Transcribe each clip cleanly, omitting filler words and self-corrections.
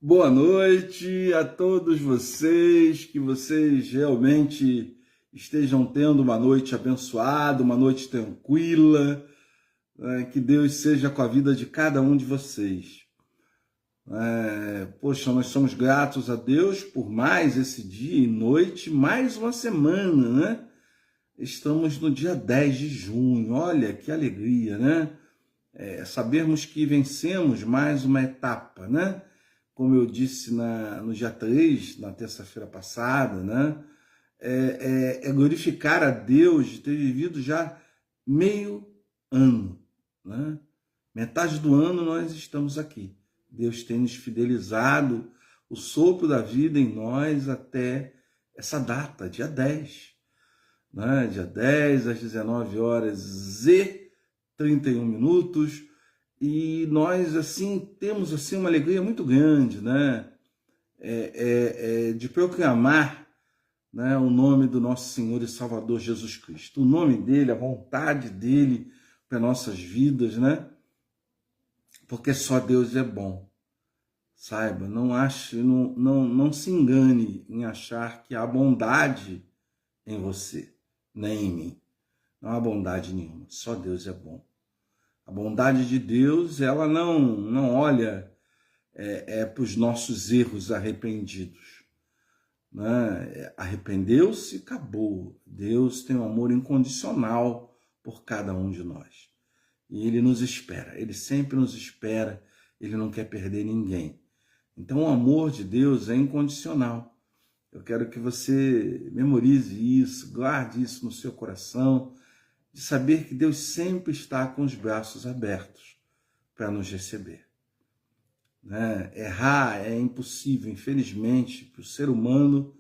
Boa noite a todos vocês, que vocês realmente estejam tendo uma noite abençoada, uma noite tranquila, né? Que Deus seja com a vida de cada um de vocês. Poxa, nós somos gratos a Deus por mais esse dia e noite, mais uma semana, né? Estamos no dia 10 de junho, olha que alegria, né? Sabermos que vencemos mais uma etapa, né? Como eu disse no dia 3, na terça-feira passada, né? É glorificar a Deus de ter vivido já meio ano, né? Metade do ano nós estamos aqui. Deus tem nos fidelizado o sopro da vida em nós até essa data, dia 10, né? Dia 10 às 19 horas e 31 minutos, e nós assim temos assim uma alegria muito grande, né? De proclamar, né, o nome do nosso Senhor e Salvador Jesus Cristo, o nome dele, a vontade dele para nossas vidas, né? Porque só Deus é bom. Saiba, não ache, não se engane em achar que há bondade em você, nem em mim. Não há bondade nenhuma, só Deus é bom. A bondade de Deus, ela não olha para os nossos erros arrependidos, né? Arrependeu-se, acabou. Deus tem um amor incondicional por cada um de nós. E Ele nos espera, Ele sempre nos espera, Ele não quer perder ninguém. Então o amor de Deus é incondicional. Eu quero que você memorize isso, guarde isso no seu coração, de saber que Deus sempre está com os braços abertos para nos receber, né? Errar é impossível, infelizmente, para o ser humano.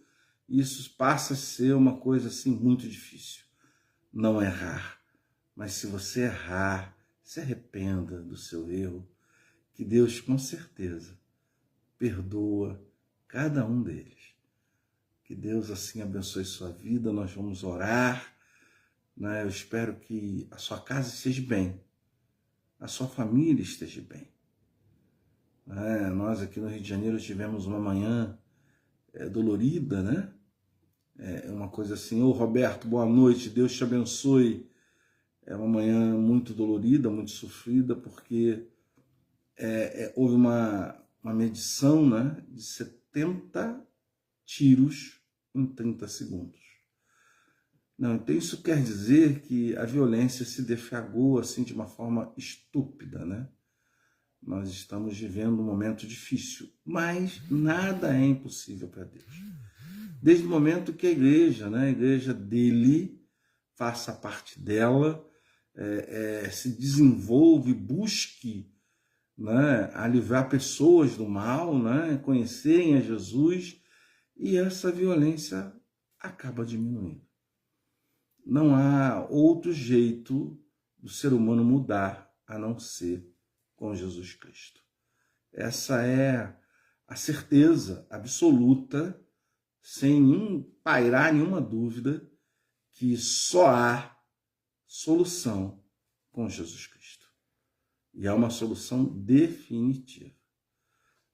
Isso passa a ser uma coisa assim muito difícil, não errar. Mas se você errar, se arrependa do seu erro, que Deus com certeza perdoa cada um deles. Que Deus assim abençoe sua vida. Nós vamos orar, né? Eu espero que a sua casa esteja bem, a sua família esteja bem. Nós aqui no Rio de Janeiro tivemos uma manhã dolorida, né? Uma coisa assim: ô Roberto, boa noite, Deus te abençoe. É uma manhã muito dolorida, muito sofrida, porque houve uma medição, né, de 70 tiros em 30 segundos. Não, então isso quer dizer que a violência se deflagrou assim de uma forma estúpida, né? Nós estamos vivendo um momento difícil, mas nada é impossível para Deus. Desde o momento que a igreja, né, a igreja dele, faça parte dela, se desenvolva e busque, né, a livrar pessoas do mal, né, conhecerem a Jesus, e essa violência acaba diminuindo. Não há outro jeito do ser humano mudar a não ser com Jesus Cristo. Essa é a certeza absoluta, sem pairar nenhuma dúvida, que só há solução com Jesus Cristo. E é uma solução definitiva.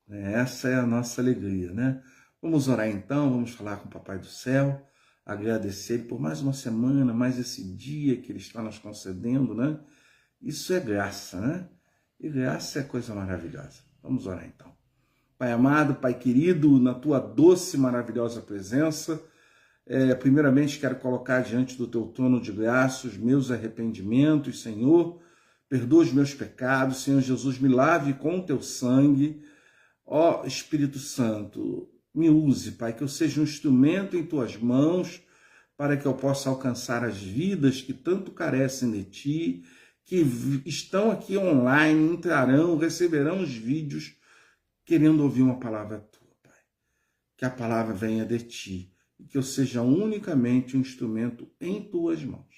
Essa é a nossa alegria, né? Vamos orar então, vamos falar com o Papai do Céu, agradecer Ele por mais uma semana, mais esse dia que Ele está nos concedendo, né? Isso é graça, né? E graça é coisa maravilhosa. Vamos orar então. Pai amado, Pai querido, na Tua doce e maravilhosa presença, primeiramente quero colocar diante do Teu trono de graça os meus arrependimentos, Senhor. Perdoa os meus pecados, Senhor Jesus, me lave com o Teu sangue. Ó Espírito Santo, me use, Pai, que eu seja um instrumento em Tuas mãos, para que eu possa alcançar as vidas que tanto carecem de Ti, que estão aqui online, entrarão, receberão os vídeos, querendo ouvir uma palavra Tua, Pai. Que a palavra venha de Ti, e que eu seja unicamente um instrumento em Tuas mãos.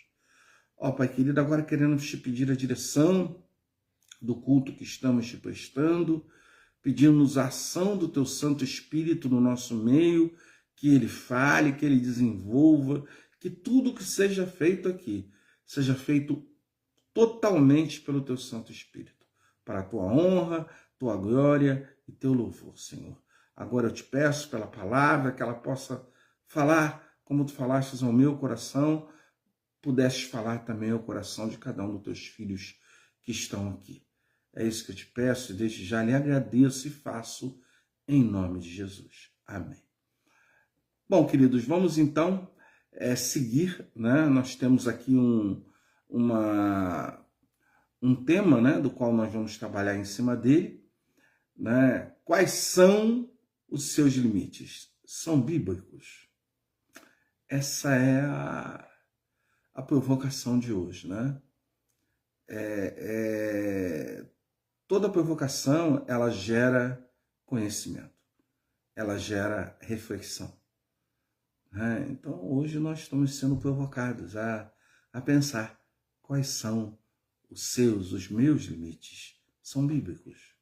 Ó Pai querido, agora queremos Te pedir a direção do culto que estamos Te prestando, pedimos a ação do Teu Santo Espírito no nosso meio, que Ele fale, que Ele desenvolva, que tudo que seja feito aqui, seja feito totalmente pelo Teu Santo Espírito, para a Tua honra, tua glória e teu louvor, Senhor. Agora eu te peço pela palavra que ela possa falar como tu falastes ao meu coração, pudesses falar também ao coração de cada um dos teus filhos que estão aqui. É isso que eu te peço e desde já lhe agradeço e faço em nome de Jesus. Amém. Bom, queridos, vamos então seguir, né? Nós temos aqui um tema, né, do qual nós vamos trabalhar em cima dele, né? Quais são os seus limites? São bíblicos? Essa é a provocação de hoje, né? Toda provocação, ela gera conhecimento, ela gera reflexão, né? Então, hoje nós estamos sendo provocados a pensar quais são os meus limites. São bíblicos,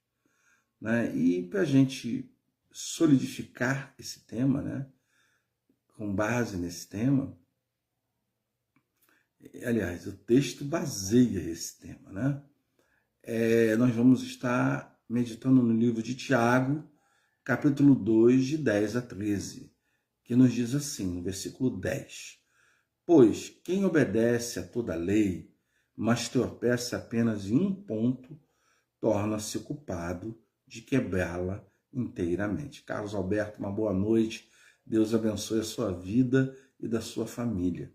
né? E para a gente solidificar esse tema, né, com base nesse tema, aliás, o texto baseia esse tema, né? Nós vamos estar meditando no livro de Tiago, capítulo 2, de 10 a 13, que nos diz assim, no versículo 10: Pois quem obedece a toda a lei, mas tropeça apenas em um ponto, torna-se culpado de quebrá-la inteiramente. Carlos Alberto, uma boa noite. Deus abençoe a sua vida e da sua família.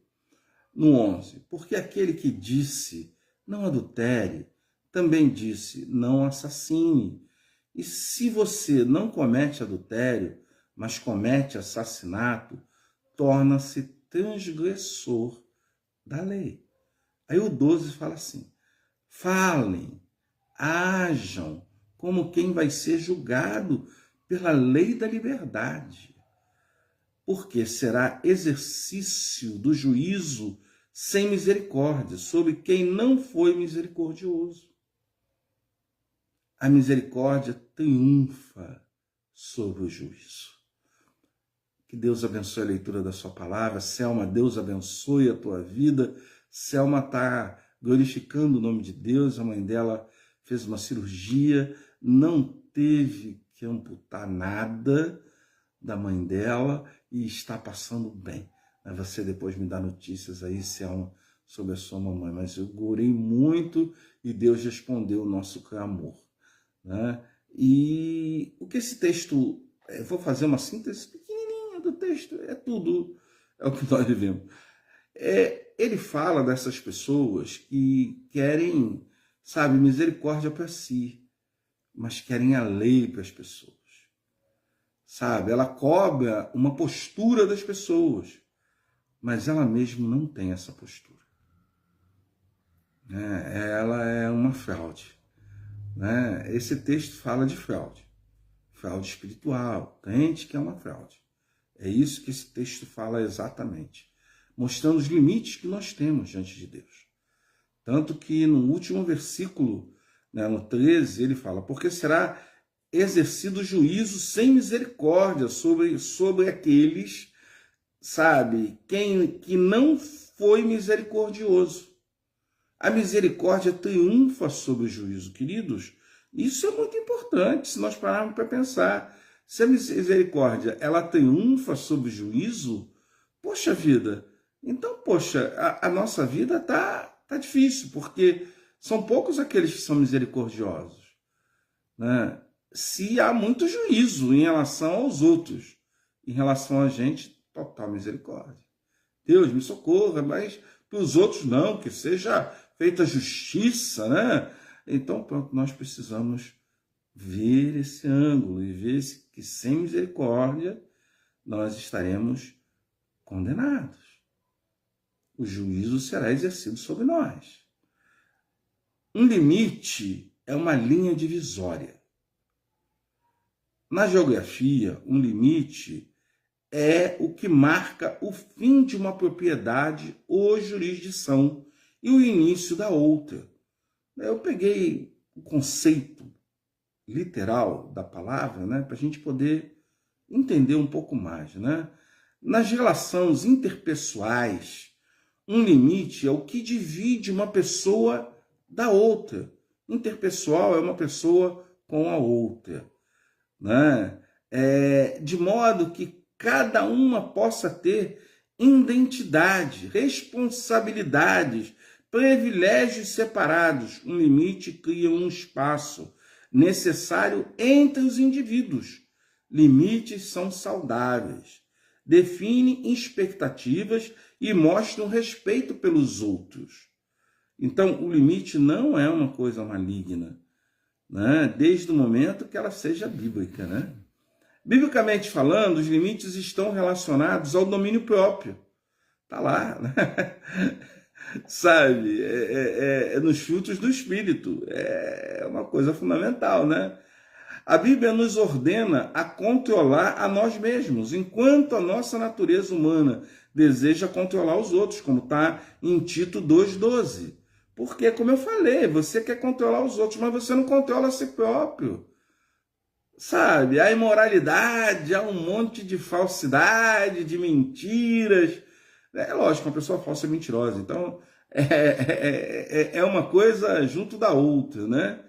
No 11, porque aquele que disse, não adultere, também disse, não assassine. E se você não comete adultério, mas comete assassinato, torna-se transgressor da lei. Aí o 12 fala assim, falem, ajam como quem vai ser julgado pela lei da liberdade, porque será exercício do juízo sem misericórdia sobre quem não foi misericordioso. A misericórdia triunfa sobre o juízo. Que Deus abençoe a leitura da sua palavra. Selma, Deus abençoe a tua vida. Selma está glorificando o nome de Deus. A mãe dela fez uma cirurgia, não teve que amputar nada da mãe dela e está passando bem. Você depois me dá notícias aí, Selma, sobre a sua mamãe. Mas eu orei muito e Deus respondeu o nosso clamor, né? E o que esse texto... vou fazer uma síntese pequenininha do texto. É tudo, é o que nós vivemos. Ele fala dessas pessoas que querem, sabe, misericórdia para si, mas querem a lei para as pessoas. Sabe, ela cobra uma postura das pessoas, mas ela mesma não tem essa postura. Ela é uma fraude. Né? Esse texto fala de fraude. Fraude espiritual, crente que é uma fraude. É isso que esse texto fala exatamente. Mostrando os limites que nós temos diante de Deus. Tanto que no último versículo, né, no 13, ele fala, porque será exercido juízo sem misericórdia sobre aqueles, sabe, que não foi misericordioso. A misericórdia triunfa sobre o juízo, queridos. Isso é muito importante, se nós pararmos para pensar. Se a misericórdia, ela triunfa sobre o juízo, poxa vida, então, poxa, a nossa vida tá difícil, porque são poucos aqueles que são misericordiosos, né? Se há muito juízo em relação aos outros, em relação a gente, total misericórdia. Deus me socorra, mas para os outros não, que seja feita justiça, né? Então, pronto, nós precisamos ver esse ângulo e ver que sem misericórdia nós estaremos condenados. O juízo será exercido sobre nós. Um limite é uma linha divisória. Na geografia, um limite é o que marca o fim de uma propriedade ou jurisdição e o início da outra. Eu peguei o conceito literal da palavra, né, para a gente poder entender um pouco mais, né? Nas relações interpessoais, um limite é o que divide uma pessoa da outra. Interpessoal é uma pessoa com a outra, né? De modo que cada uma possa ter identidade, responsabilidades, privilégios separados. Um limite cria um espaço necessário entre os indivíduos. Limites são saudáveis, definem expectativas e mostram respeito pelos outros. Então, o limite não é uma coisa maligna, né? Desde o momento que ela seja bíblica, né? Biblicamente falando, os limites estão relacionados ao domínio próprio. Está lá, né? Sabe? Nos frutos do Espírito. É uma coisa fundamental, né? A Bíblia nos ordena a controlar a nós mesmos, enquanto a nossa natureza humana deseja controlar os outros, como está em Tito 2,12. Porque, como eu falei, você quer controlar os outros, mas você não controla a si próprio. Sabe? A imoralidade, há um monte de falsidade, de mentiras. É lógico, uma pessoa falsa é mentirosa. Então, é uma coisa junto da outra, né?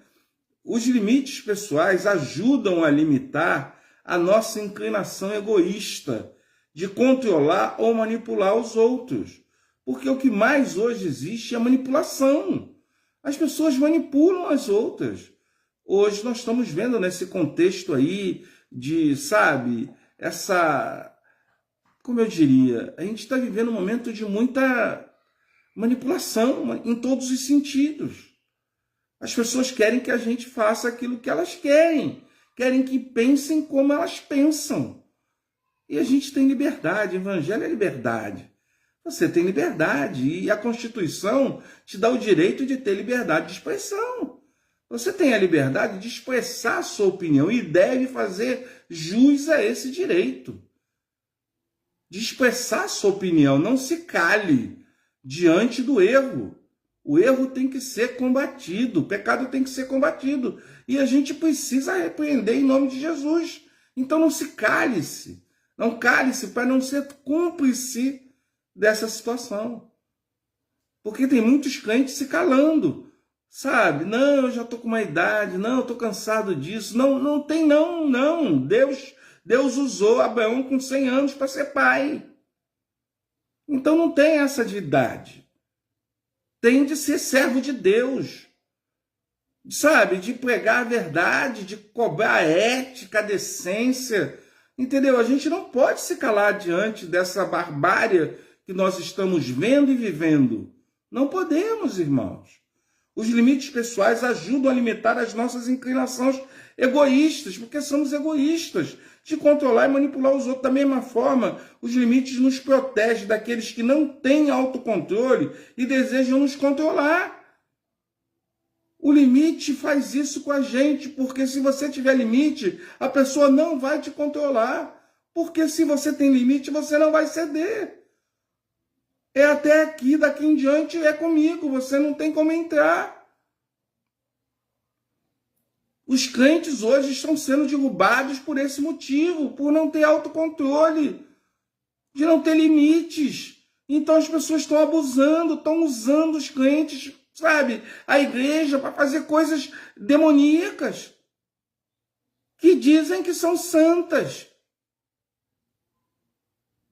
Os limites pessoais ajudam a limitar a nossa inclinação egoísta de controlar ou manipular os outros. Porque o que mais hoje existe é manipulação. As pessoas manipulam as outras. Hoje nós estamos vendo nesse contexto aí de, sabe, como eu diria, a gente está vivendo um momento de muita manipulação em todos os sentidos. As pessoas querem que a gente faça aquilo que elas querem que pensem como elas pensam. E a gente tem liberdade, o evangelho é liberdade. Você tem liberdade e a Constituição te dá o direito de ter liberdade de expressão. Você tem a liberdade de expressar a sua opinião e deve fazer jus a esse direito. De expressar a sua opinião, não se cale diante do erro. O erro tem que ser combatido, o pecado tem que ser combatido. E a gente precisa repreender em nome de Jesus. Então não se cale-se. Não cale-se para não ser cúmplice dessa situação. Porque tem muitos crentes se calando. Sabe? Não, eu já estou com uma idade. Não, eu estou cansado disso. Não tem não. Deus usou Abraão com 100 anos para ser pai. Então não tem essa de idade. Tem de ser servo de Deus, sabe? De pregar a verdade, de cobrar a ética, a decência, entendeu? A gente não pode se calar diante dessa barbárie que nós estamos vendo e vivendo. Não podemos, irmãos. Os limites pessoais ajudam a limitar as nossas inclinações egoístas, porque somos egoístas, de controlar e manipular os outros. Da mesma forma, os limites nos protegem daqueles que não têm autocontrole e desejam nos controlar. O limite faz isso com a gente, porque se você tiver limite, a pessoa não vai te controlar. Porque se você tem limite, você não vai ceder. É até aqui, daqui em diante é comigo, você não tem como entrar. Os crentes hoje estão sendo derrubados por esse motivo, por não ter autocontrole, de não ter limites. Então as pessoas estão abusando, estão usando os crentes, sabe, a igreja para fazer coisas demoníacas, que dizem que são santas.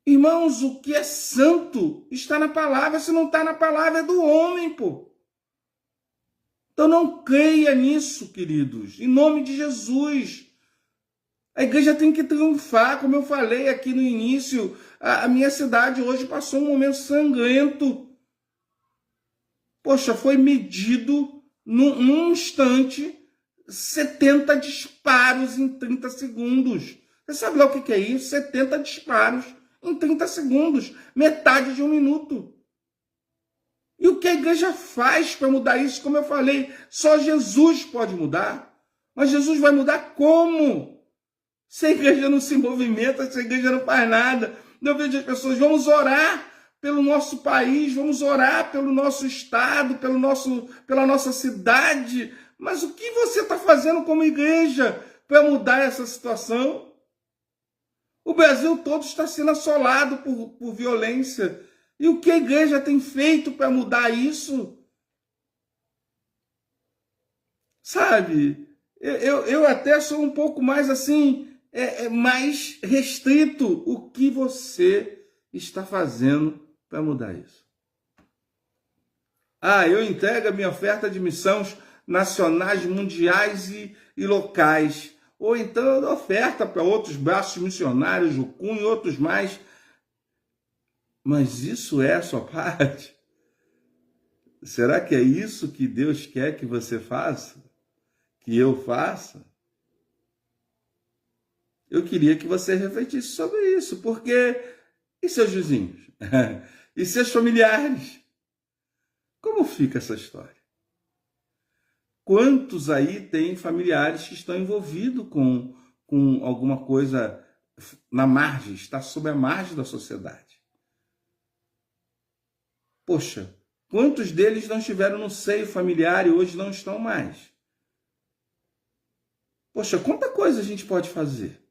Irmãos, o que é santo está na palavra, se não está na palavra é do homem, pô. Então não creia nisso, queridos, em nome de Jesus. A igreja tem que triunfar, como eu falei aqui no início, a minha cidade hoje passou um momento sangrento. Poxa, foi medido num instante 70 disparos em 30 segundos. Você sabe lá o que é isso? 70 disparos em 30 segundos, metade de um minuto. E o que a igreja faz para mudar isso? Como eu falei, só Jesus pode mudar. Mas Jesus vai mudar como? Se a igreja não se movimenta, se a igreja não faz nada. Eu vejo as pessoas, vamos orar pelo nosso país, vamos orar pelo nosso estado, pela nossa cidade. Mas o que você está fazendo como igreja para mudar essa situação? O Brasil todo está sendo assolado por violência. E o que a igreja tem feito para mudar isso? Sabe? Eu até sou um pouco mais assim, mais restrito. O que você está fazendo para mudar isso? Eu entrego a minha oferta de missões nacionais, mundiais e locais. Ou então eu dou oferta para outros braços missionários, Jucum e outros mais. Mas isso é a sua parte? Será que é isso que Deus quer que você faça? Que eu faça? Eu queria que você refletisse sobre isso, porque e seus vizinhos? E seus familiares? Como fica essa história? Quantos aí têm familiares que estão envolvidos com alguma coisa na margem, está sob a margem da sociedade? Poxa, quantos deles não estiveram no seio familiar e hoje não estão mais? Poxa, quanta coisa a gente pode fazer?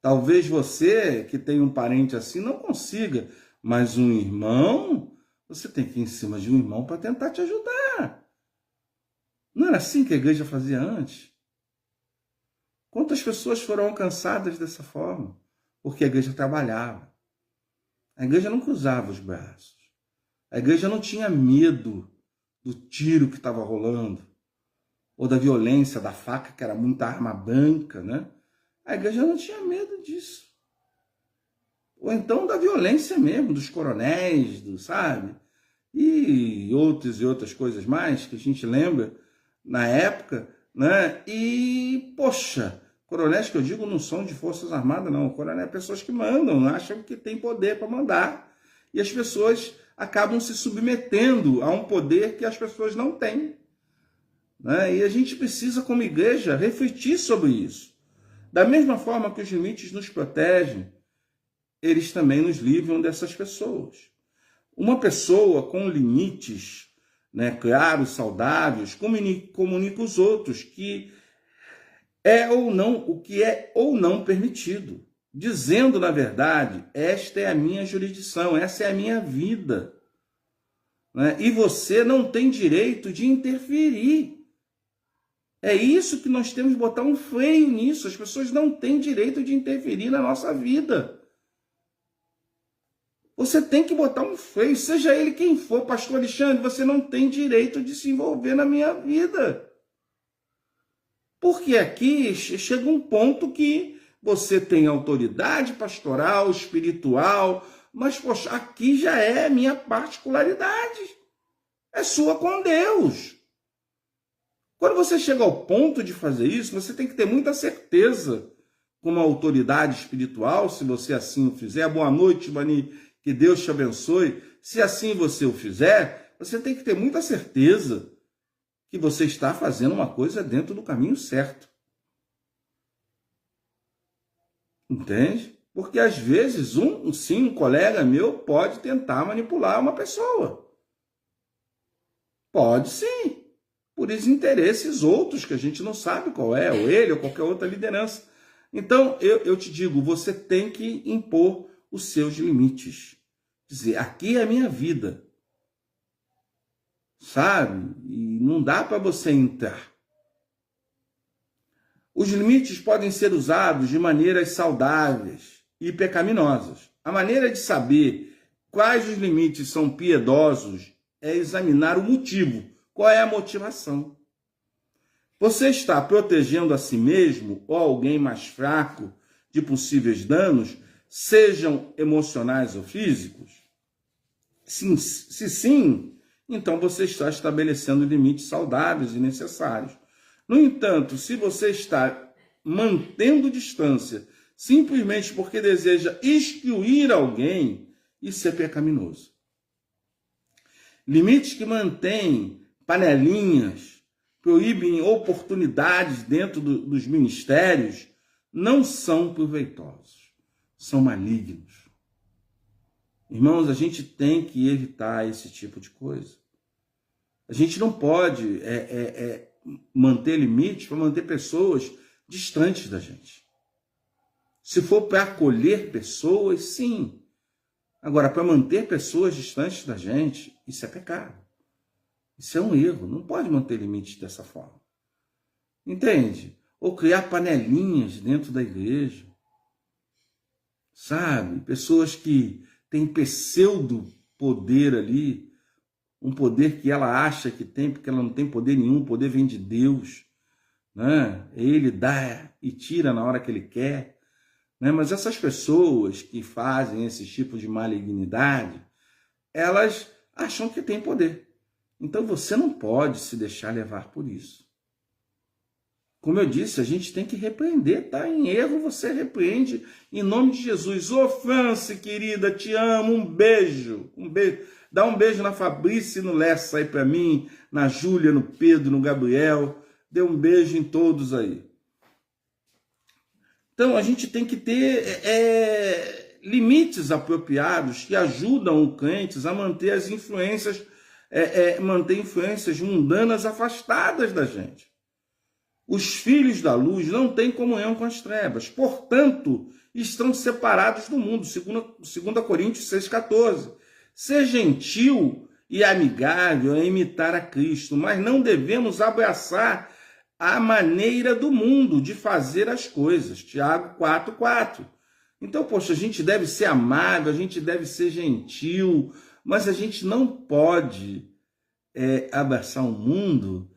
Talvez você, que tem um parente assim, não consiga, mas um irmão, você tem que ir em cima de um irmão para tentar te ajudar. Não era assim que a igreja fazia antes? Quantas pessoas foram alcançadas dessa forma? Porque a igreja trabalhava. A igreja não cruzava os braços. A igreja não tinha medo do tiro que estava rolando, ou da violência, da faca, que era muita arma branca, né? A igreja não tinha medo disso. Ou então da violência mesmo, dos coronéis, sabe? E outras coisas mais que a gente lembra na época, né? E, poxa, coronéis que eu digo não são de forças armadas, não. Coronéis é pessoas que mandam, acham que tem poder para mandar. E as pessoas acabam se submetendo a um poder que as pessoas não têm. Né? E a gente precisa, como igreja, refletir sobre isso. Da mesma forma que os limites nos protegem, eles também nos livram dessas pessoas. Uma pessoa com limites, né, claros, saudáveis, comunica os outros que é ou não o que é ou não permitido, dizendo na verdade, esta é a minha jurisdição, essa é a minha vida, né? E você não tem direito de interferir. É isso que nós temos que botar um freio nisso. As pessoas não têm direito de interferir na nossa vida. Você tem que botar um freio, seja ele quem for. Pastor Alexandre, você não tem direito de se envolver na minha vida. Porque aqui chega um ponto que você tem autoridade pastoral, espiritual, mas, poxa, aqui já é a minha particularidade. É sua com Deus. Quando você chega ao ponto de fazer isso, você tem que ter muita certeza, como autoridade espiritual, se você assim o fizer. Boa noite, Mani, que Deus te abençoe. Se assim você o fizer, você tem que ter muita certeza que você está fazendo uma coisa dentro do caminho certo. Entende? Porque às vezes um colega meu pode tentar manipular uma pessoa. Pode sim. Por interesses outros que a gente não sabe qual é, ou ele, ou qualquer outra liderança. Então, eu te digo, você tem que impor os seus limites. Dizer, aqui é a minha vida. Sabe? E não dá para você entrar. Os limites podem ser usados de maneiras saudáveis e pecaminosas. A maneira de saber quais os limites são piedosos é examinar o motivo. Qual é a motivação? Você está protegendo a si mesmo ou alguém mais fraco de possíveis danos, sejam emocionais ou físicos? Se sim, então você está estabelecendo limites saudáveis e necessários. No entanto, se você está mantendo distância simplesmente porque deseja excluir alguém, isso é pecaminoso. Limites que mantêm panelinhas, proíbem oportunidades dentro dos ministérios, não são proveitosos, são malignos. Irmãos, a gente tem que evitar esse tipo de coisa. A gente não pode manter limites para manter pessoas distantes da gente. Se for para acolher pessoas, sim. Agora, para manter pessoas distantes da gente, isso é pecado. Isso é um erro, não pode manter limites dessa forma. entende? Ou criar panelinhas dentro da igreja, sabe? Pessoas que têm pseudo poder ali, um poder que ela acha que tem, porque ela não tem poder nenhum, o poder vem de Deus, né? Ele dá e tira na hora que ele quer, né? Mas essas pessoas que fazem esse tipo de malignidade, elas acham que têm poder. Então você não pode se deixar levar por isso. Como eu disse, a gente tem que repreender, tá em erro, você repreende em nome de Jesus. Ô Franci, querida, te amo, um beijo, um beijo. Dá um beijo na Fabrícia e no Lessa aí para mim, na Júlia, no Pedro, no Gabriel. Dê um beijo em todos aí. Então a gente tem que ter limites apropriados que ajudam os crentes a manter as influências, manter influências mundanas afastadas da gente. Os filhos da luz não têm comunhão com as trevas, portanto, estão separados do mundo, 2 Coríntios 6,14. Ser gentil e amigável é imitar a Cristo, mas não devemos abraçar a maneira do mundo de fazer as coisas. Tiago 4,4. Então, poxa, a gente deve ser amável, a gente deve ser gentil, mas a gente não pode abraçar o mundo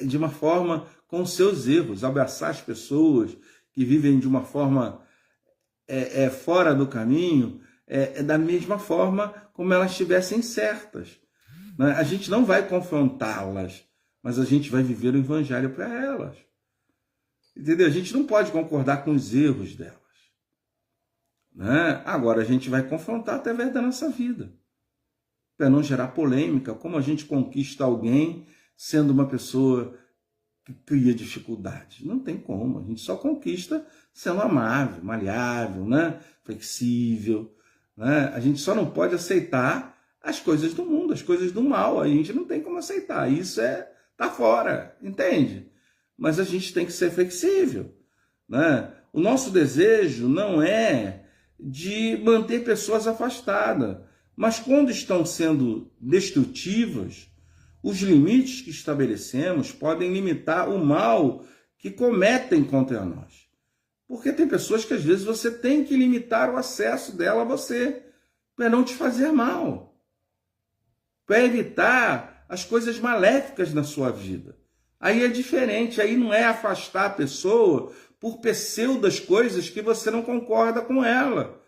de uma forma com seus erros, abraçar as pessoas que vivem de uma forma fora do caminho, da mesma forma como elas estivessem certas. Né? A gente não vai confrontá-las, mas a gente vai viver o evangelho para elas. Entendeu? A gente não pode concordar com os erros delas. Né? Agora a gente vai confrontar através da nossa vida, para não gerar polêmica. Como a gente conquista alguém sendo uma pessoa que cria dificuldade? Não tem como, a gente só conquista sendo amável, maleável, né? Flexível. Né? A gente só não pode aceitar as coisas do mundo, as coisas do mal, a gente não tem como aceitar, isso tá fora, entende? Mas a gente tem que ser flexível. Né? O nosso desejo não é de manter pessoas afastadas, mas quando estão sendo destrutivas, os limites que estabelecemos podem limitar o mal que cometem contra nós. Porque tem pessoas que às vezes você tem que limitar o acesso dela a você, para não te fazer mal, para evitar as coisas maléficas na sua vida. Aí é diferente, aí não é afastar a pessoa por pseudas coisas que você não concorda com ela,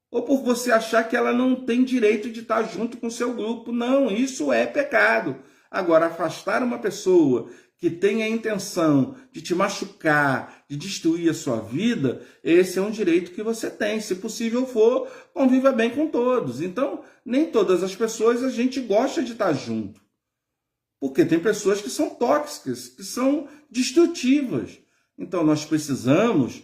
ou por você achar que ela não tem direito de estar junto com o seu grupo. Não, isso é pecado. Agora, afastar uma pessoa que tem a intenção de te machucar, de destruir a sua vida, esse é um direito que você tem. Se possível for, conviva bem com todos. Então, nem todas as pessoas a gente gosta de estar junto. Porque tem pessoas que são tóxicas, que são destrutivas. Então, nós precisamos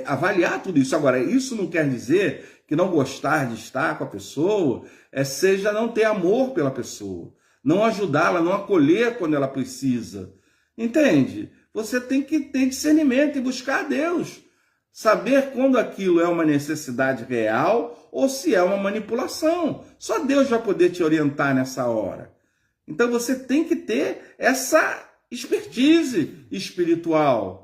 avaliar tudo isso. Agora, isso não quer dizer que não gostar de estar com a pessoa seja não ter amor pela pessoa, não ajudá-la, não acolher quando ela precisa. Entende? Você tem que ter discernimento e buscar a Deus. Saber quando aquilo é uma necessidade real ou se é uma manipulação. Só Deus vai poder te orientar nessa hora. Então você tem que ter essa expertise espiritual,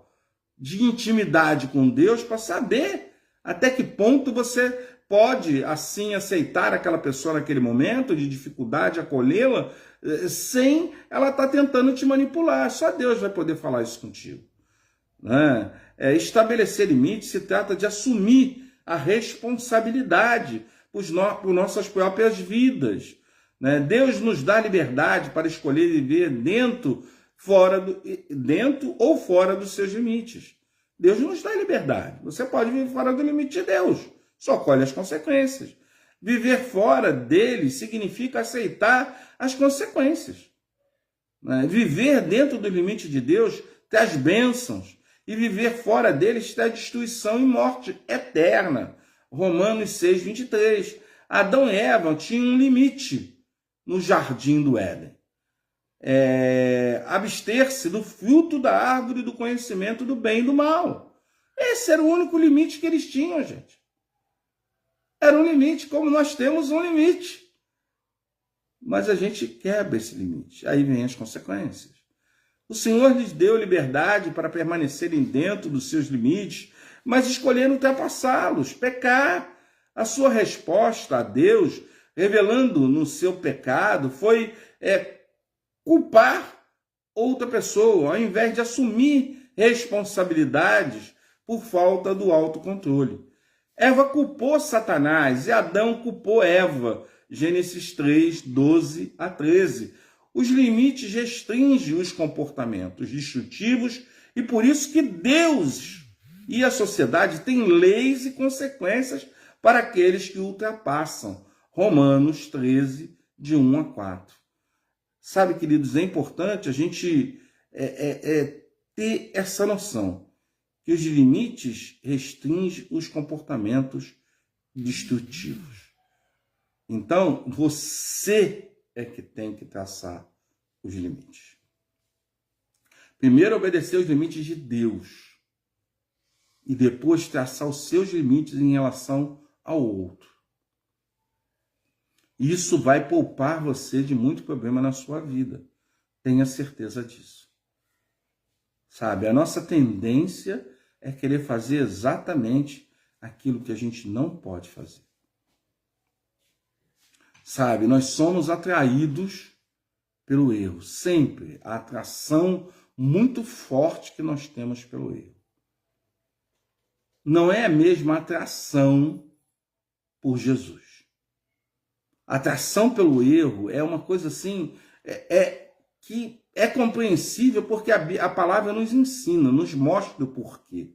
de intimidade com Deus, para saber até que ponto você pode, assim, aceitar aquela pessoa naquele momento de dificuldade, acolhê-la, sem ela estar tentando te manipular. Só Deus vai poder falar isso contigo. Né? Estabelecer limites se trata de assumir a responsabilidade por nossas próprias vidas. Né? Deus nos dá liberdade para escolher viver dentro ou fora dos seus limites. Deus nos dá liberdade. Você pode viver fora do limite de Deus, só colhe as consequências. Viver fora dele significa aceitar as consequências. Né? Viver dentro do limite de Deus traz bênçãos, e viver fora dele traz destruição e morte eterna. Romanos 6, 23. Adão e Eva tinham um limite no jardim do Éden. Abster-se do fruto da árvore do conhecimento do bem e do mal. Esse era o único limite que eles tinham, gente. Era um limite, como nós temos um limite. Mas a gente quebra esse limite. Aí vem as consequências. O Senhor lhes deu liberdade para permanecerem dentro dos seus limites, mas escolheram ultrapassá-los, pecar. A sua resposta a Deus, revelando no seu pecado, foi culpar outra pessoa, ao invés de assumir responsabilidades por falta do autocontrole. Eva culpou Satanás e Adão culpou Eva. Gênesis 3, 12 a 13. Os limites restringem os comportamentos destrutivos e por isso que Deus e a sociedade têm leis e consequências para aqueles que ultrapassam. Romanos 13, de 1 a 4. Sabe, queridos, é importante a gente ter essa noção, que os limites restringem os comportamentos destrutivos. Então, você é que tem que traçar os limites. Primeiro, obedecer os limites de Deus. E depois, traçar os seus limites em relação ao outro. Isso vai poupar você de muito problema na sua vida. Tenha certeza disso. Sabe, a nossa tendência é querer fazer exatamente aquilo que a gente não pode fazer. Sabe, nós somos atraídos pelo erro. Sempre a atração muito forte que nós temos pelo erro. Não é a mesma atração por Jesus. A atração pelo erro é uma coisa assim, que é compreensível porque a palavra nos ensina, nos mostra o porquê.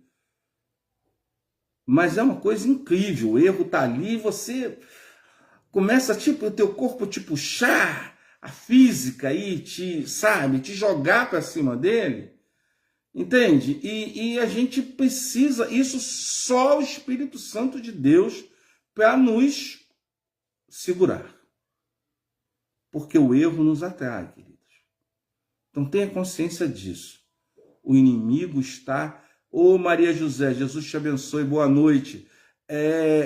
Mas é uma coisa incrível, o erro está ali e você começa, o teu corpo te puxar, a física aí, te jogar para cima dele, entende? E a gente precisa, isso só o Espírito Santo de Deus para nos segurar. Porque o erro nos atrai, queridos. Então tenha consciência disso. O inimigo está... Ô Maria José, Jesus te abençoe, boa noite.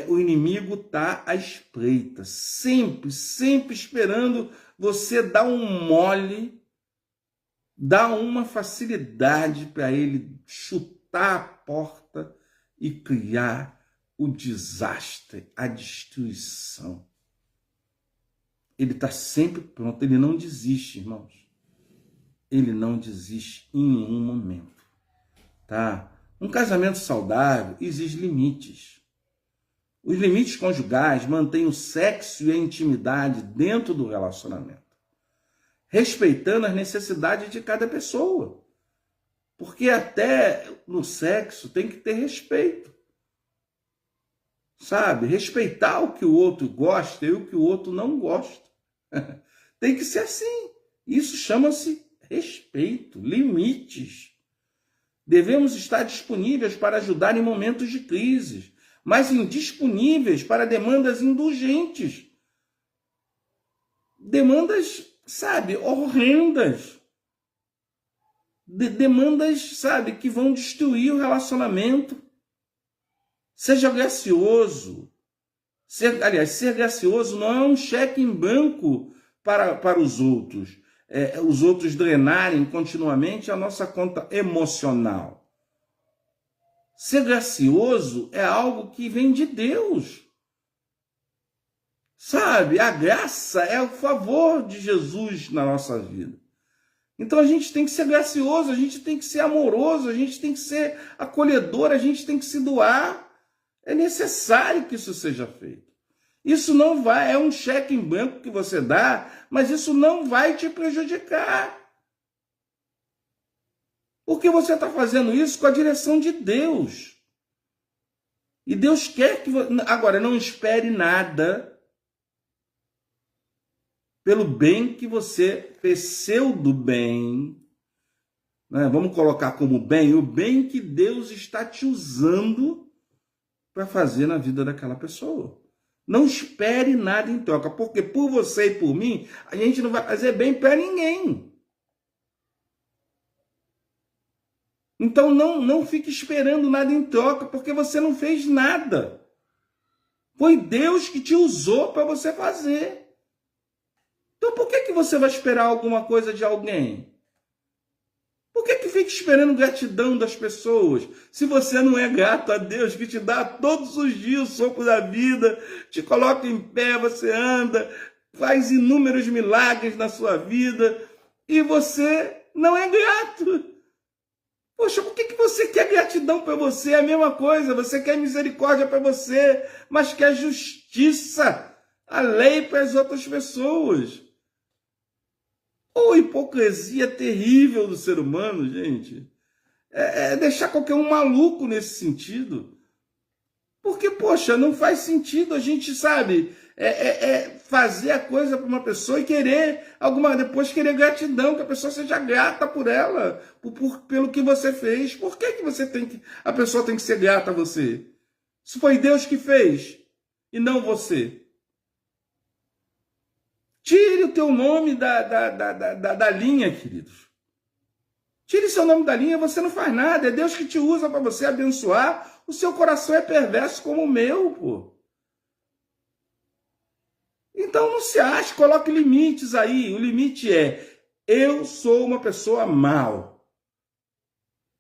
O inimigo está à espreita, sempre esperando você dar um mole, dar uma facilidade para ele chutar a porta e criar o desastre, a destruição. Ele está sempre pronto, ele não desiste, irmãos. Ele não desiste em nenhum momento, tá? Um casamento saudável exige limites. Os limites conjugais mantêm o sexo e a intimidade dentro do relacionamento, respeitando as necessidades de cada pessoa. Porque até no sexo tem que ter respeito. Sabe? Respeitar o que o outro gosta e o que o outro não gosta. Tem que ser assim. Isso chama-se respeito, limites. Devemos estar disponíveis para ajudar em momentos de crise, mas indisponíveis para demandas indulgentes. Demandas, horrendas. Demandas, que vão destruir o relacionamento. Seja gracioso. Ser gracioso não é um cheque em branco para os outros. Os outros drenarem continuamente a nossa conta emocional. Ser gracioso é algo que vem de Deus. A graça é o favor de Jesus na nossa vida. Então a gente tem que ser gracioso, a gente tem que ser amoroso, a gente tem que ser acolhedor, a gente tem que se doar. É necessário que isso seja feito. Isso não vai, é um cheque em branco que você dá, mas isso não vai te prejudicar. Porque você está fazendo isso com a direção de Deus. E Deus quer que... Agora, não espere nada pelo bem que você feceu do bem. Né? Vamos colocar como bem o bem que Deus está te usando para fazer na vida daquela pessoa. Não espere nada em troca, porque por você e por mim, a gente não vai fazer bem para ninguém. Então não fique esperando nada em troca, porque você não fez nada. Foi Deus que te usou para você fazer. Então por que você vai esperar alguma coisa de alguém? Por que fica esperando gratidão das pessoas? Se você não é grato a Deus, que te dá todos os dias o sopro da vida, te coloca em pé, você anda, faz inúmeros milagres na sua vida, e você não é grato. Poxa, por que você quer gratidão para você? É a mesma coisa, você quer misericórdia para você, mas quer justiça, a lei para as outras pessoas. Ou hipocrisia terrível do ser humano, gente. É deixar qualquer um maluco nesse sentido. Porque, poxa, não faz sentido a gente, sabe, fazer a coisa para uma pessoa e querer, depois querer gratidão, que a pessoa seja grata por ela, pelo que você fez. Por que a pessoa tem que ser grata a você? Se foi Deus que fez e não você. Tire o teu nome da linha, queridos. Tire seu nome da linha, você não faz nada. É Deus que te usa para você abençoar. O seu coração é perverso como o meu, pô. Então não se ache, coloque limites aí. O limite é, eu sou uma pessoa mal.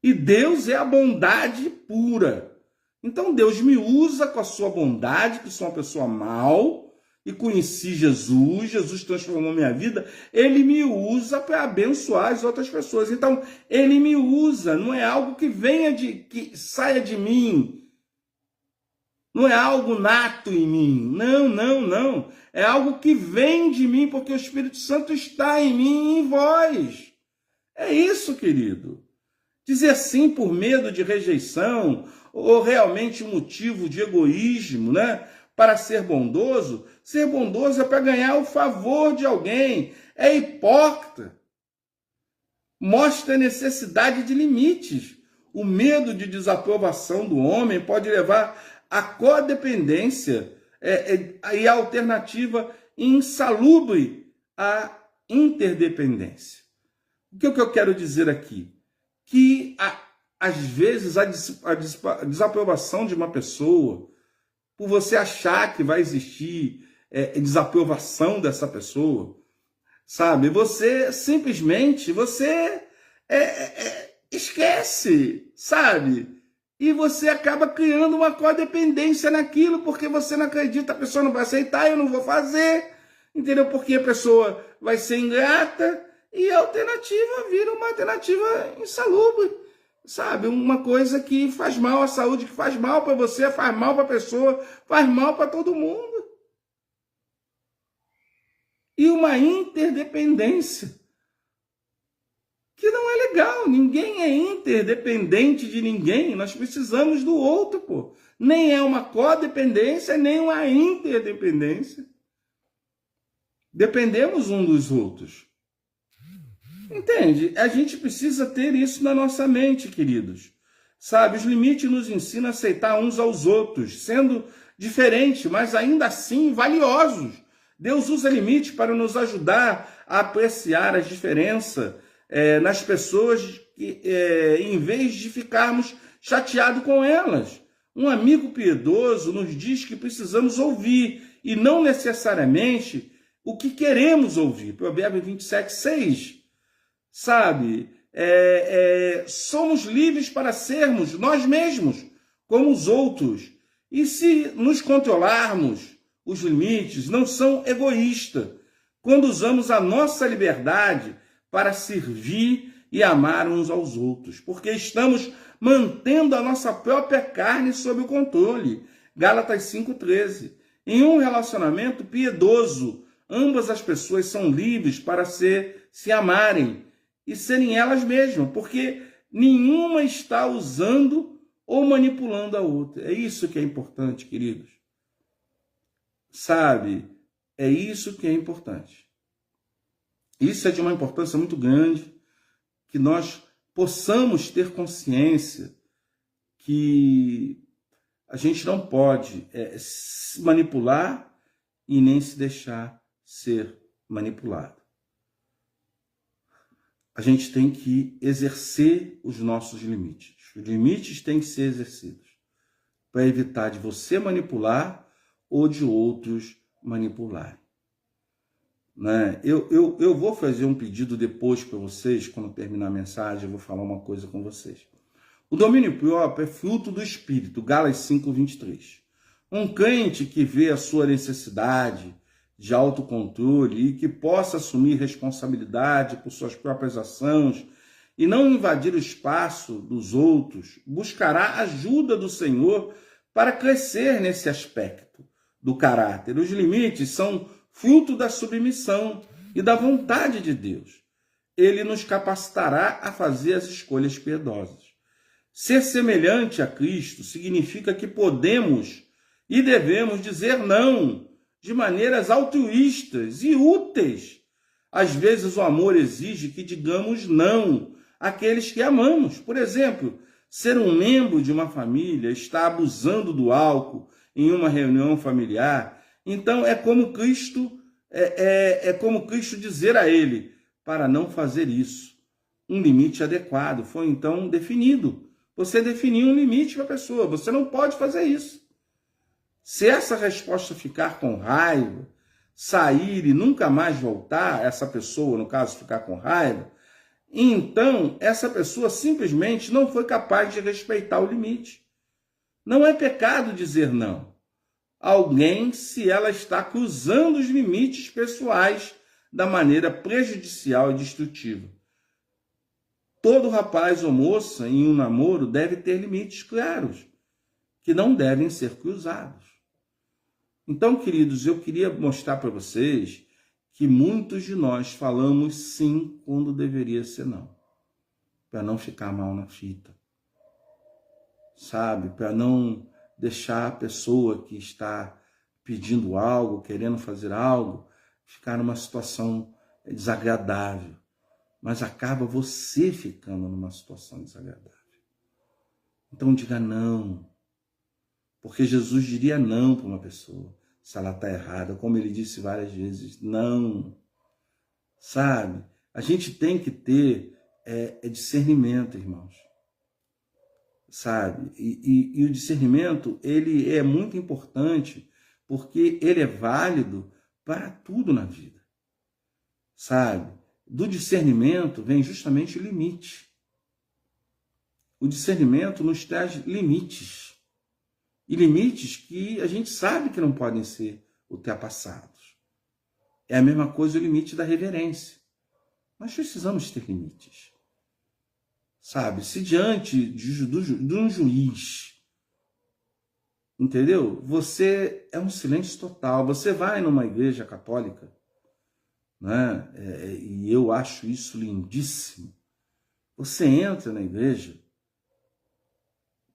E Deus é a bondade pura. Então Deus me usa com a sua bondade, que sou uma pessoa mal, e conheci Jesus, Jesus transformou minha vida, ele me usa para abençoar as outras pessoas. Então, ele me usa, não é algo que saia de mim, não é algo nato em mim, não. É algo que vem de mim, porque o Espírito Santo está em mim e em vós. É isso, querido. Dizer sim por medo de rejeição, ou realmente um motivo de egoísmo, né? Para ser bondoso é para ganhar o favor de alguém. É hipócrita. Mostra a necessidade de limites. O medo de desaprovação do homem pode levar à codependência e a alternativa insalubre à interdependência. O que eu quero dizer aqui? Que, às vezes, a desaprovação de uma pessoa, por você achar que vai existir desaprovação dessa pessoa, sabe? Você simplesmente, esquece, sabe? E você acaba criando uma codependência naquilo, porque você não acredita, a pessoa não vai aceitar, eu não vou fazer, entendeu? Porque a pessoa vai ser ingrata e a alternativa vira uma alternativa insalubre, sabe? Uma coisa que faz mal à saúde, que faz mal para você, faz mal para a pessoa, faz mal para todo mundo. E uma interdependência que não é legal. Ninguém é interdependente de ninguém. Nós precisamos do outro, pô. Nem é uma codependência, nem uma interdependência. Dependemos um dos outros. Entende? A gente precisa ter isso na nossa mente, queridos. Sabe, os limites nos ensinam a aceitar uns aos outros, sendo diferentes, mas ainda assim valiosos. Deus usa limites para nos ajudar a apreciar as diferenças nas pessoas, em vez de ficarmos chateados com elas. Um amigo piedoso nos diz que precisamos ouvir, e não necessariamente o que queremos ouvir. Provérbios 27:6. Sabe, somos livres para sermos nós mesmos, como os outros. E se nos controlarmos, os limites não são egoístas, quando usamos a nossa liberdade para servir e amar uns aos outros, porque estamos mantendo a nossa própria carne sob o controle. Gálatas 5:13. Em um relacionamento piedoso, ambas as pessoas são livres para se amarem e serem elas mesmas, porque nenhuma está usando ou manipulando a outra. É isso que é importante, queridos. Sabe? É isso que é importante. Isso é de uma importância muito grande, que nós possamos ter consciência que a gente não pode se manipular e nem se deixar ser manipulado. A gente tem que exercer os nossos limites. Os limites têm que ser exercidos para evitar de você manipular ou de outros manipularem. né? Eu vou fazer um pedido depois para vocês, quando terminar a mensagem, eu vou falar uma coisa com vocês. O domínio próprio é fruto do Espírito, Gálatas 5:23. Um crente que vê a sua necessidade de autocontrole e que possa assumir responsabilidade por suas próprias ações e não invadir o espaço dos outros, buscará ajuda do Senhor para crescer nesse aspecto do caráter. Os limites são fruto da submissão e da vontade de Deus. Ele nos capacitará a fazer as escolhas piedosas. Ser semelhante a Cristo significa que podemos e devemos dizer não de maneiras altruístas e úteis. Às vezes o amor exige que digamos não àqueles que amamos. Por exemplo, ser um membro de uma família está abusando do álcool em uma reunião familiar, então é como Cristo dizer a ele para não fazer isso. Um limite adequado foi então definido. Você definiu um limite para a pessoa, você não pode fazer isso. Se essa resposta ficar com raiva, sair e nunca mais voltar, essa pessoa, no caso, ficar com raiva, então essa pessoa simplesmente não foi capaz de respeitar o limite. Não é pecado dizer não a alguém se ela está cruzando os limites pessoais da maneira prejudicial e destrutiva. Todo rapaz ou moça em um namoro deve ter limites claros, que não devem ser cruzados. Então, queridos, eu queria mostrar para vocês que muitos de nós falamos sim quando deveria ser não, para não ficar mal na fita, sabe? Para não deixar a pessoa que está pedindo algo, querendo fazer algo, ficar numa situação desagradável, mas acaba você ficando numa situação desagradável. Então diga não, porque Jesus diria não para uma pessoa se ela está errada, como ele disse várias vezes, não, sabe? A gente tem que ter discernimento, irmãos, sabe? E o discernimento, ele é muito importante, porque ele é válido para tudo na vida, sabe? Do discernimento vem justamente o limite. O discernimento nos traz limites. E limites que a gente sabe que não podem ser ultrapassados. É a mesma coisa o limite da reverência. Nós precisamos ter limites. Sabe? Se diante de um juiz, entendeu? Você é um silêncio total. Você vai numa igreja católica, né? E eu acho isso lindíssimo. Você entra na igreja,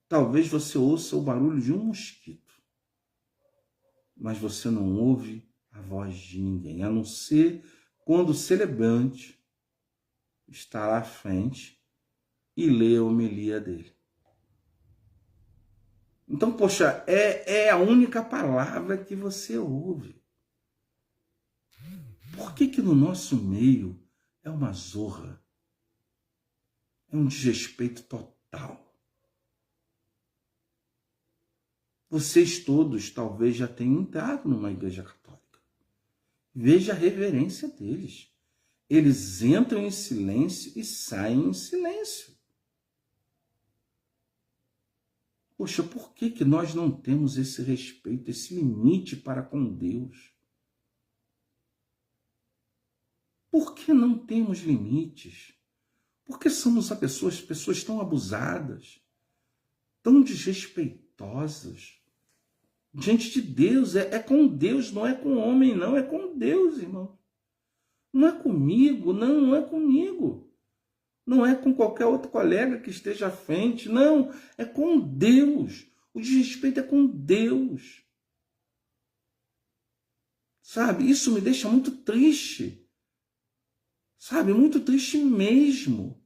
talvez você ouça o barulho de um mosquito, mas você não ouve a voz de ninguém, a não ser quando o celebrante está lá à frente e lê a homilia dele. Então, poxa, é a única palavra que você ouve. Por que no nosso meio é uma zorra? É um desrespeito total. Vocês todos talvez já tenham entrado numa igreja católica. Veja a reverência deles. Eles entram em silêncio e saem em silêncio. Poxa, por que nós não temos esse respeito, esse limite para com Deus? Por que não temos limites? Por que somos pessoas tão abusadas, tão desrespeitosas? Diante de Deus, é com Deus, não é com o homem, não, é com Deus, irmão. Não é comigo, não é comigo. Não é com qualquer outro colega que esteja à frente, não, é com Deus. O desrespeito é com Deus. Sabe, isso me deixa muito triste. Sabe, muito triste mesmo.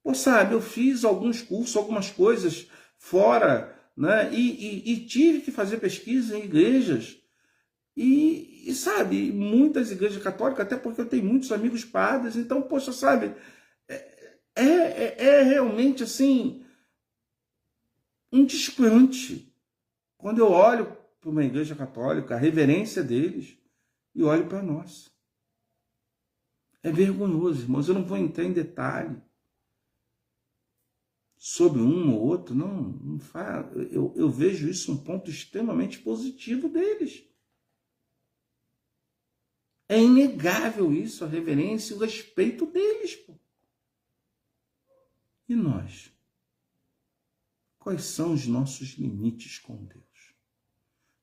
Pô, sabe, eu fiz alguns cursos, algumas coisas fora, né? E tive que fazer pesquisa em igrejas. E sabe, muitas igrejas católicas, até porque eu tenho muitos amigos padres, então, poxa, sabe, é realmente assim, um desplante. Quando eu olho para uma igreja católica, a reverência deles, e olhe para nós. É vergonhoso, irmãos. Eu não vou entrar em detalhe sobre um ou outro, não faz. Eu vejo isso um ponto extremamente positivo deles. É inegável isso, a reverência e o respeito deles. Pô. E nós? Quais são os nossos limites com Deus?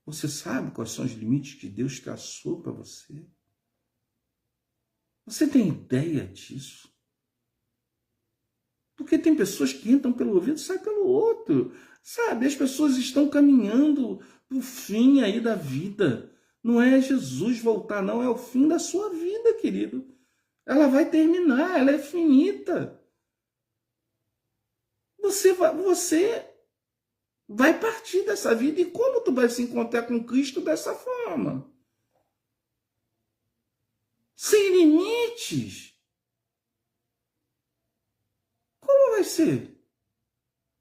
Você sabe quais são os limites que Deus traçou para você? Você tem ideia disso? Porque tem pessoas que entram pelo ouvido e saem pelo outro. Sabe, as pessoas estão caminhando para o fim aí da vida. Não é Jesus voltar, não. É o fim da sua vida, querido. Ela vai terminar, ela é finita. Você vai partir dessa vida. E como tu vai se encontrar com Cristo dessa forma? Sem limites. Como vai ser?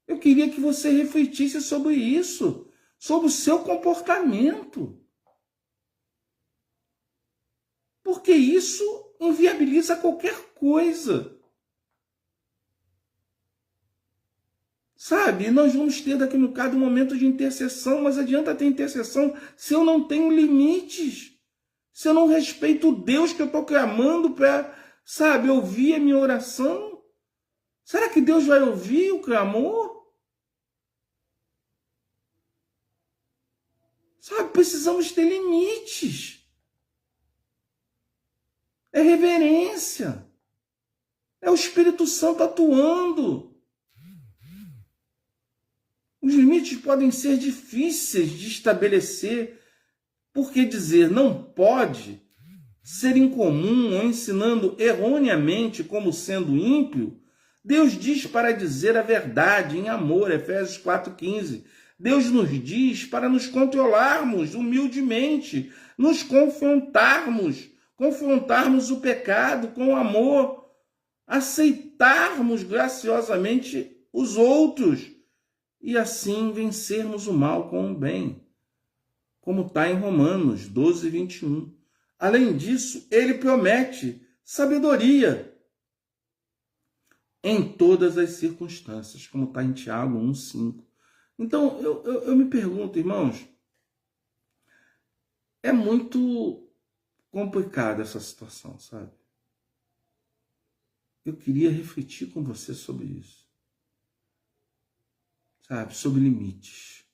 Eu queria que você refletisse sobre isso, sobre o seu comportamento. Porque isso inviabiliza qualquer coisa. Sabe, nós vamos ter daqui no caso um momento de intercessão, mas adianta ter intercessão se eu não tenho limites, se eu não respeito o Deus que eu estou clamando para, sabe, ouvir a minha oração. Será que Deus vai ouvir o clamor? Sabe, precisamos ter limites. É reverência. É o Espírito Santo atuando. Os limites podem ser difíceis de estabelecer, porque dizer não pode ser incomum ou ensinando erroneamente como sendo ímpio. Deus diz para dizer a verdade em amor, Efésios 4,15. Deus nos diz para nos controlarmos humildemente, nos confrontarmos o pecado com amor, aceitarmos graciosamente os outros e assim vencermos o mal com o bem, como está em Romanos 12, 21. Além disso, ele promete sabedoria em todas as circunstâncias, como está em Tiago 1,5. Então, eu me pergunto, irmãos, é muito complicada essa situação, sabe? Eu queria refletir com você sobre isso. Sabe, sobre limites.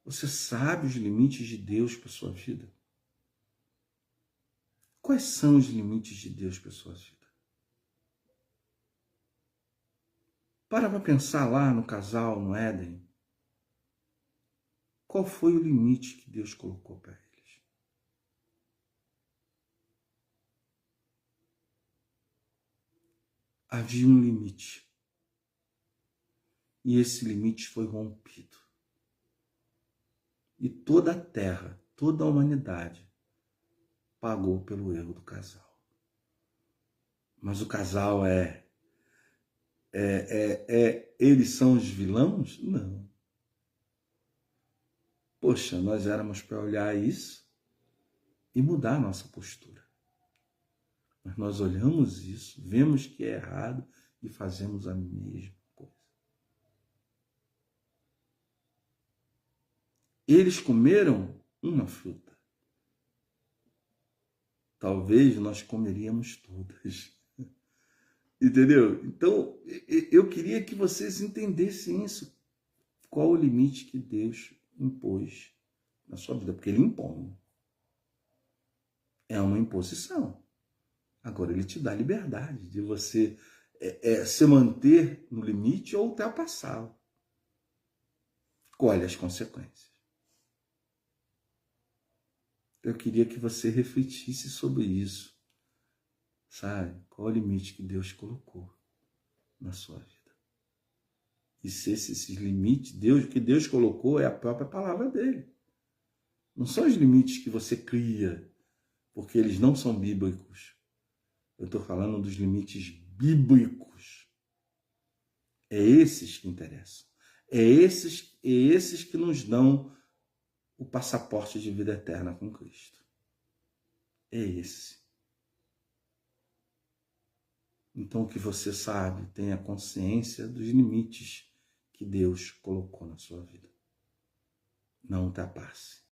Você sabe os limites de Deus para a sua vida? Quais são os limites de Deus para a sua vida? Para pensar lá no casal, no Éden. Qual foi o limite que Deus colocou para eles? Havia um limite. E esse limite foi rompido. E toda a terra, toda a humanidade pagou pelo erro do casal. Mas o casal eles são os vilões? Não. Poxa, nós éramos para olhar isso e mudar a nossa postura. Mas nós olhamos isso, vemos que é errado e fazemos a mesma coisa. Eles comeram uma fruta. Talvez nós comeríamos todas. Entendeu? Então, eu queria que vocês entendessem isso. Qual o limite que Deus impôs na sua vida? Porque ele impõe. É uma imposição. Agora, ele te dá liberdade de você se manter no limite ou ultrapassá-lo. Colhe as consequências. Eu queria que você refletisse sobre isso. Sabe? Qual é o limite que Deus colocou na sua vida? E se esses limites, que Deus colocou é a própria palavra dele. Não são os limites que você cria, porque eles não são bíblicos. Eu estou falando dos limites bíblicos. É esses que interessam. É esses que nos dão o passaporte de vida eterna com Cristo. é esse. Então, que você sabe, tenha consciência dos limites que Deus colocou na sua vida. Não ultrapasse.